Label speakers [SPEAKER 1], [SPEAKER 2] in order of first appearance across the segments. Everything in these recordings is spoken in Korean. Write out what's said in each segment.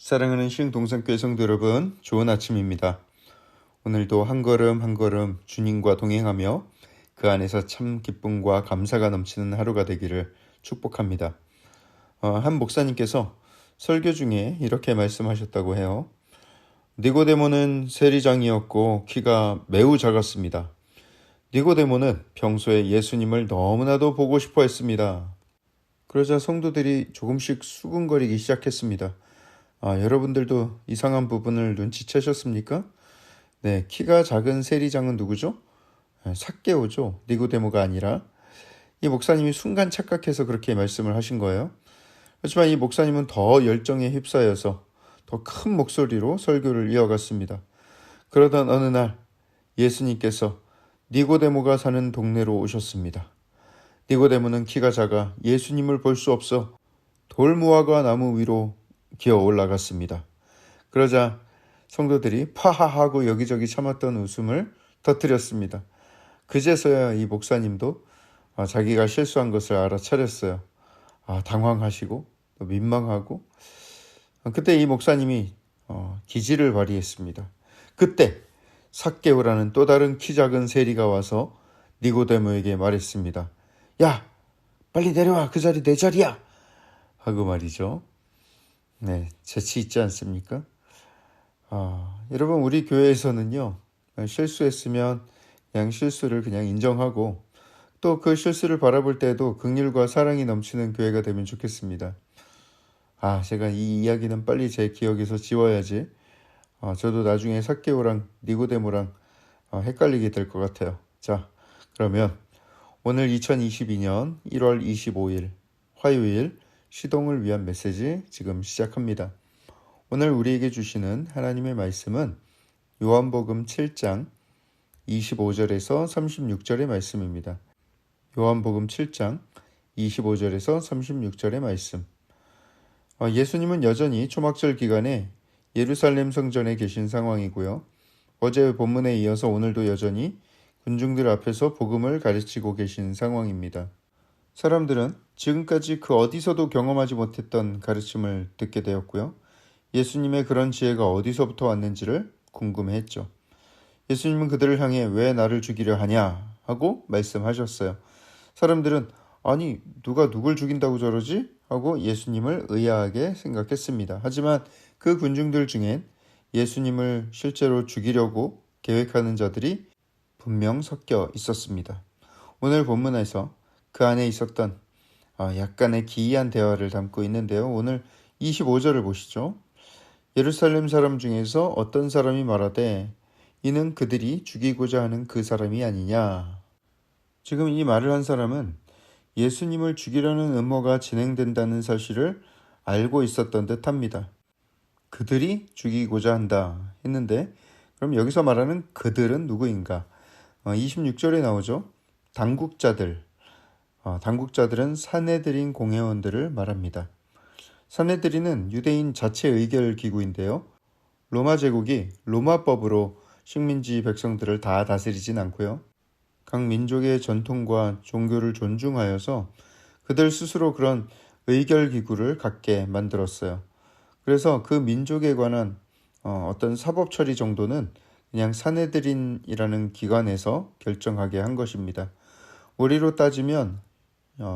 [SPEAKER 1] 사랑하는 신동산교회 성도 여러분, 좋은 아침입니다. 오늘도 한 걸음 한 걸음 주님과 동행하며 그 안에서 참 기쁨과 감사가 넘치는 하루가 되기를 축복합니다. 한 목사님께서 설교 중에 이렇게 말씀하셨다고 해요. 니고데모는 세리장이었고 키가 매우 작았습니다. 니고데모는 평소에 예수님을 너무나도 보고 싶어 했습니다. 그러자 성도들이 조금씩 수군거리기 시작했습니다. 여러분들도 이상한 부분을 눈치채셨습니까? 네, 키가 작은 세리장은 누구죠? 삭개오죠. 니고데모가 아니라. 이 목사님이 순간 착각해서 그렇게 말씀을 하신 거예요. 하지만 이 목사님은 더 열정에 휩싸여서 더 큰 목소리로 설교를 이어갔습니다. 그러던 어느 날 예수님께서 니고데모가 사는 동네로 오셨습니다. 니고데모는 키가 작아 예수님을 볼 수 없어 돌무화과 나무 위로 기어 올라갔습니다. 그러자 성도들이 파하하고 여기저기 참았던 웃음을 터뜨렸습니다. 그제서야 이 목사님도 자기가 실수한 것을 알아차렸어요. 당황하시고 또 민망하고 그때 이 목사님이 기지를 발휘했습니다. 그때 삭개오라는 또 다른 키 작은 세리가 와서 니고데모에게 말했습니다. 야, 빨리 내려와. 그 자리 내 자리야. 하고 말이죠. 네, 재치 있지 않습니까? 여러분, 우리 교회에서는요, 실수했으면 그냥 실수를 그냥 인정하고 또 그 실수를 바라볼 때에도 긍휼과 사랑이 넘치는 교회가 되면 좋겠습니다. 제가 이 이야기는 빨리 제 기억에서 지워야지. 저도 나중에 삭개오랑 니고데모랑 헷갈리게 될 것 같아요. 자, 그러면 오늘 2022년 1월 25일 화요일 시동을 위한 메시지 지금 시작합니다. 오늘 우리에게 주시는 하나님의 말씀은 요한복음 7장 25절에서 36절의 말씀입니다. 요한복음 7장 25절에서 36절의 말씀. 예수님은 여전히 초막절 기간에 예루살렘 성전에 계신 상황이고요. 어제 본문에 이어서 오늘도 여전히 군중들 앞에서 복음을 가르치고 계신 상황입니다. 사람들은 지금까지 그 어디서도 경험하지 못했던 가르침을 듣게 되었고요. 예수님의 그런 지혜가 어디서부터 왔는지를 궁금해했죠. 예수님은 그들을 향해 왜 나를 죽이려 하냐 하고 말씀하셨어요. 사람들은 아니 누가 누굴 죽인다고 저러지? 하고 예수님을 의아하게 생각했습니다. 하지만 그 군중들 중엔 예수님을 실제로 죽이려고 계획하는 자들이 분명 섞여 있었습니다. 오늘 본문에서 그 안에 있었던 약간의 기이한 대화를 담고 있는데요. 오늘 25절을 보시죠. 예루살렘 사람 중에서 어떤 사람이 말하되 이는 그들이 죽이고자 하는 그 사람이 아니냐. 지금 이 말을 한 사람은 예수님을 죽이려는 음모가 진행된다는 사실을 알고 있었던 듯합니다. 그들이 죽이고자 한다 했는데 그럼 여기서 말하는 그들은 누구인가? 26절에 나오죠. 당국자들. 당국자들은 산헤드린 공회원들을 말합니다. 산헤드린은 유대인 자체 의결 기구인데요. 로마 제국이 로마법으로 식민지 백성들을 다 다스리진 않고요. 각 민족의 전통과 종교를 존중하여서 그들 스스로 그런 의결 기구를 갖게 만들었어요. 그래서 그 민족에 관한 어떤 사법 처리 정도는 그냥 산헤드린이라는 기관에서 결정하게 한 것입니다. 우리로 따지면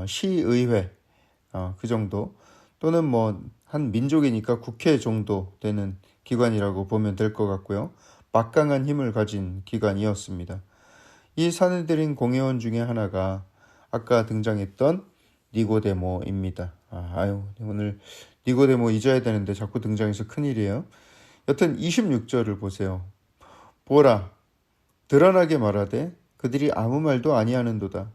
[SPEAKER 1] 시의회 그 정도 또는 한 민족이니까 국회 정도 되는 기관이라고 보면 될 것 같고요. 막강한 힘을 가진 기관이었습니다. 이 산헤드린 공회원 중에 하나가 아까 등장했던 니고데모입니다. 오늘 니고데모 잊어야 되는데 자꾸 등장해서 큰일이에요. 여튼 26절을 보세요. 보라, 드러나게 말하되 그들이 아무 말도 아니하는도다.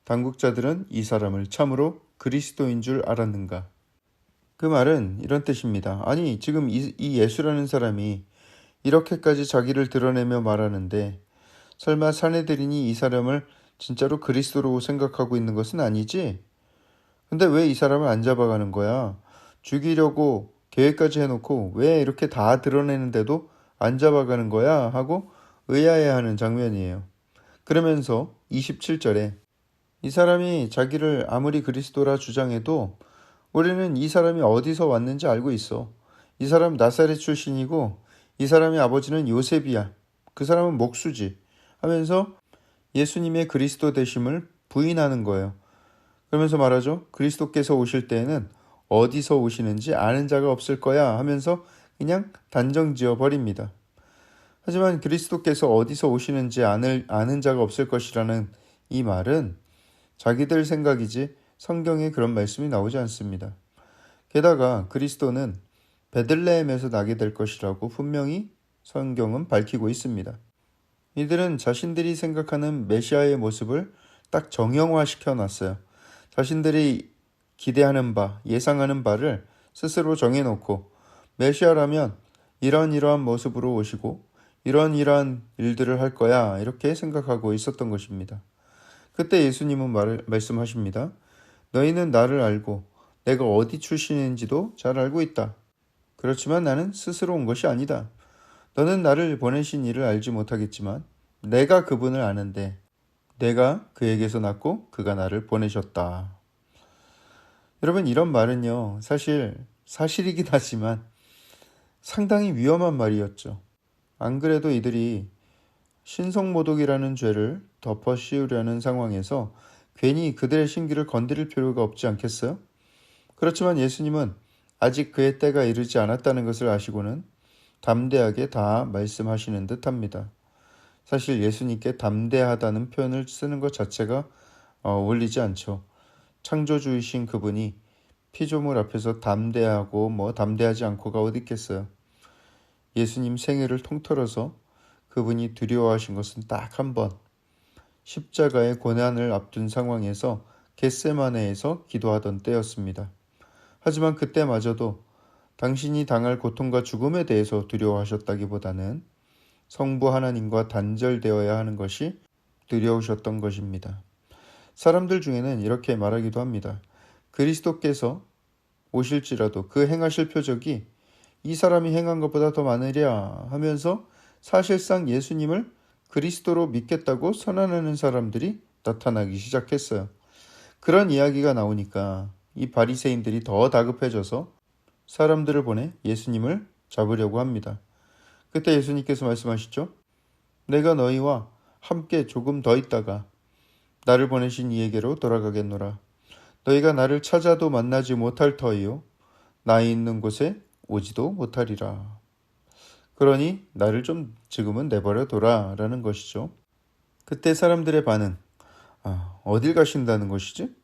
[SPEAKER 1] 당국자들은 이 사람을 참으로 그리스도인 줄 알았는가? 그 말은 이런 뜻입니다. 아니, 지금 이 예수라는 사람이 이렇게까지 자기를 드러내며 말하는데 설마 산헤드린이 이 사람을 진짜로 그리스도로 생각하고 있는 것은 아니지? 근데 왜 이 사람을 안 잡아가는 거야? 죽이려고 계획까지 해놓고 왜 이렇게 다 드러내는데도 안 잡아가는 거야? 하고 의아해하는 장면이에요. 그러면서 27절에 이 사람이 자기를 아무리 그리스도라 주장해도 우리는 이 사람이 어디서 왔는지 알고 있어. 이 사람 나사렛 출신이고 이 사람의 아버지는 요셉이야. 그 사람은 목수지. 하면서 예수님의 그리스도 되심을 부인하는 거예요. 그러면서 말하죠. 그리스도께서 오실 때에는 어디서 오시는지 아는 자가 없을 거야 하면서 그냥 단정 지어 버립니다. 하지만 그리스도께서 어디서 오시는지 아는 자가 없을 것이라는 이 말은 자기들 생각이지 성경에 그런 말씀이 나오지 않습니다. 게다가 그리스도는 베들레헴에서 나게 될 것이라고 분명히 성경은 밝히고 있습니다. 이들은 자신들이 생각하는 메시아의 모습을 딱 정형화시켜 놨어요. 자신들이 기대하는 바, 예상하는 바를 스스로 정해놓고 메시아라면 이러한 모습으로 오시고 이러한 일들을 할 거야 이렇게 생각하고 있었던 것입니다. 그때 예수님은 말씀하십니다. 너희는 나를 알고 내가 어디 출신인지도 잘 알고 있다. 그렇지만 나는 스스로 온 것이 아니다. 너는 나를 보내신 이를 알지 못하겠지만 내가 그분을 아는데 내가 그에게서 났고 그가 나를 보내셨다. 여러분 이런 말은요. 사실이긴 하지만 상당히 위험한 말이었죠. 안 그래도 이들이 신성모독이라는 죄를 덮어 씌우려는 상황에서 괜히 그들의 심기를 건드릴 필요가 없지 않겠어요? 그렇지만 예수님은 아직 그의 때가 이르지 않았다는 것을 아시고는 담대하게 다 말씀하시는 듯합니다. 사실 예수님께 담대하다는 표현을 쓰는 것 자체가 어울리지 않죠. 창조주이신 그분이 피조물 앞에서 담대하고 담대하지 않고가 어디 있겠어요. 예수님 생애를 통틀어서 그분이 두려워하신 것은 딱 한 번, 십자가의 고난을 앞둔 상황에서 겟세마네에서 기도하던 때였습니다. 하지만 그때마저도 당신이 당할 고통과 죽음에 대해서 두려워하셨다기보다는 성부 하나님과 단절되어야 하는 것이 두려우셨던 것입니다. 사람들 중에는 이렇게 말하기도 합니다. 그리스도께서 오실지라도 그 행하실 표적이 이 사람이 행한 것보다 더 많으랴 하면서 사실상 예수님을 그리스도로 믿겠다고 선언하는 사람들이 나타나기 시작했어요. 그런 이야기가 나오니까 이 바리새인들이 더 다급해져서 사람들을 보내 예수님을 잡으려고 합니다. 그때 예수님께서 말씀하시죠. 내가 너희와 함께 조금 더 있다가 나를 보내신 이에게로 돌아가겠노라. 너희가 나를 찾아도 만나지 못할 터이요 나 있는 곳에 오지도 못하리라. 그러니 나를 좀 지금은 내버려 둬라 라는 것이죠. 그때 사람들의 반응, 어딜 가신다는 것이지?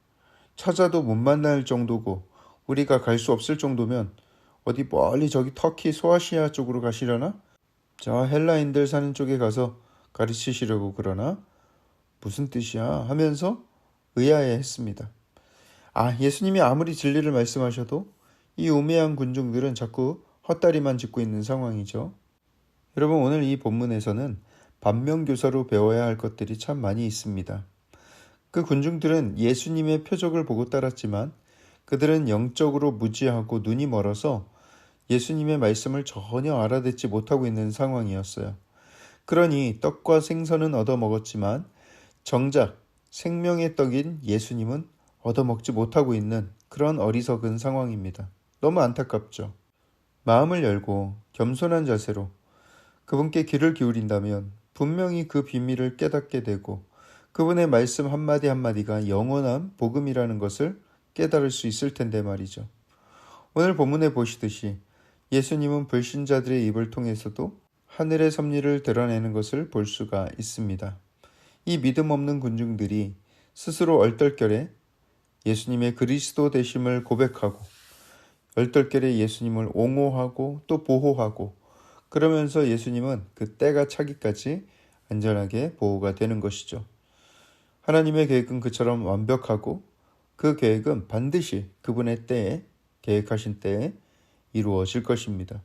[SPEAKER 1] 찾아도 못 만날 정도고 우리가 갈 수 없을 정도면 어디 멀리 저기 터키 소아시아 쪽으로 가시려나? 저 헬라인들 사는 쪽에 가서 가르치시려고 그러나? 무슨 뜻이야? 하면서 의아해했습니다. 예수님이 아무리 진리를 말씀하셔도 이 우매한 군중들은 자꾸 헛다리만 짚고 있는 상황이죠. 여러분 오늘 이 본문에서는 반면교사로 배워야 할 것들이 참 많이 있습니다. 그 군중들은 예수님의 표적을 보고 따랐지만 그들은 영적으로 무지하고 눈이 멀어서 예수님의 말씀을 전혀 알아듣지 못하고 있는 상황이었어요. 그러니 떡과 생선은 얻어먹었지만 정작 생명의 떡인 예수님은 얻어먹지 못하고 있는 그런 어리석은 상황입니다. 너무 안타깝죠. 마음을 열고 겸손한 자세로 그분께 귀를 기울인다면 분명히 그 비밀을 깨닫게 되고 그분의 말씀 한마디 한마디가 영원한 복음이라는 것을 깨달을 수 있을 텐데 말이죠. 오늘 본문에 보시듯이 예수님은 불신자들의 입을 통해서도 하늘의 섭리를 드러내는 것을 볼 수가 있습니다. 이 믿음 없는 군중들이 스스로 얼떨결에 예수님의 그리스도 되심을 고백하고 얼떨결에 예수님을 옹호하고 또 보호하고 그러면서 예수님은 그 때가 차기까지 안전하게 보호가 되는 것이죠. 하나님의 계획은 그처럼 완벽하고 그 계획은 반드시 그분의 때에 계획하신 때에 이루어질 것입니다.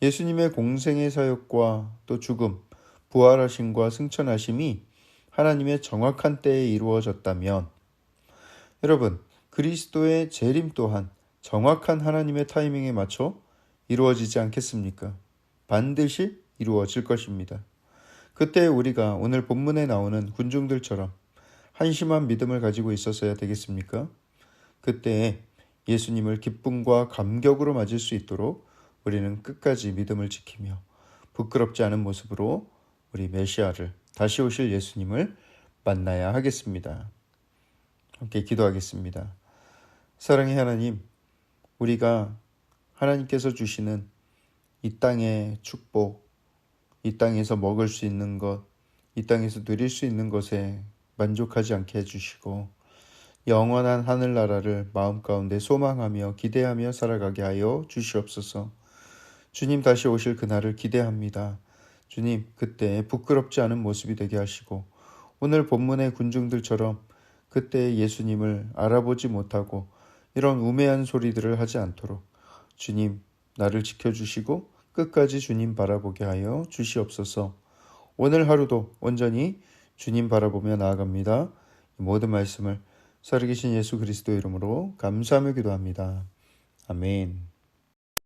[SPEAKER 1] 예수님의 공생의 사역과 또 죽음, 부활하심과 승천하심이 하나님의 정확한 때에 이루어졌다면 여러분 그리스도의 재림 또한 정확한 하나님의 타이밍에 맞춰 이루어지지 않겠습니까? 반드시 이루어질 것입니다. 그때 우리가 오늘 본문에 나오는 군중들처럼 한심한 믿음을 가지고 있었어야 되겠습니까? 그때 예수님을 기쁨과 감격으로 맞을 수 있도록 우리는 끝까지 믿음을 지키며 부끄럽지 않은 모습으로 우리 메시아를, 다시 오실 예수님을 만나야 하겠습니다. 함께 기도하겠습니다. 사랑의 하나님, 우리가 하나님께서 주시는 이 땅의 축복, 이 땅에서 먹을 수 있는 것, 이 땅에서 누릴 수 있는 것에 만족하지 않게 해주시고 영원한 하늘나라를 마음 가운데 소망하며 기대하며 살아가게 하여 주시옵소서. 주님 다시 오실 그날을 기대합니다. 주님, 그때 부끄럽지 않은 모습이 되게 하시고 오늘 본문의 군중들처럼 그때 예수님을 알아보지 못하고 이런 우매한 소리들을 하지 않도록 주님, 나를 지켜주시고 끝까지 주님 바라보게 하여 주시옵소서. 오늘 하루도 온전히 주님 바라보며 나아갑니다. 이 모든 말씀을 살아계신 예수 그리스도 이름으로 감사하며 기도합니다. 아멘.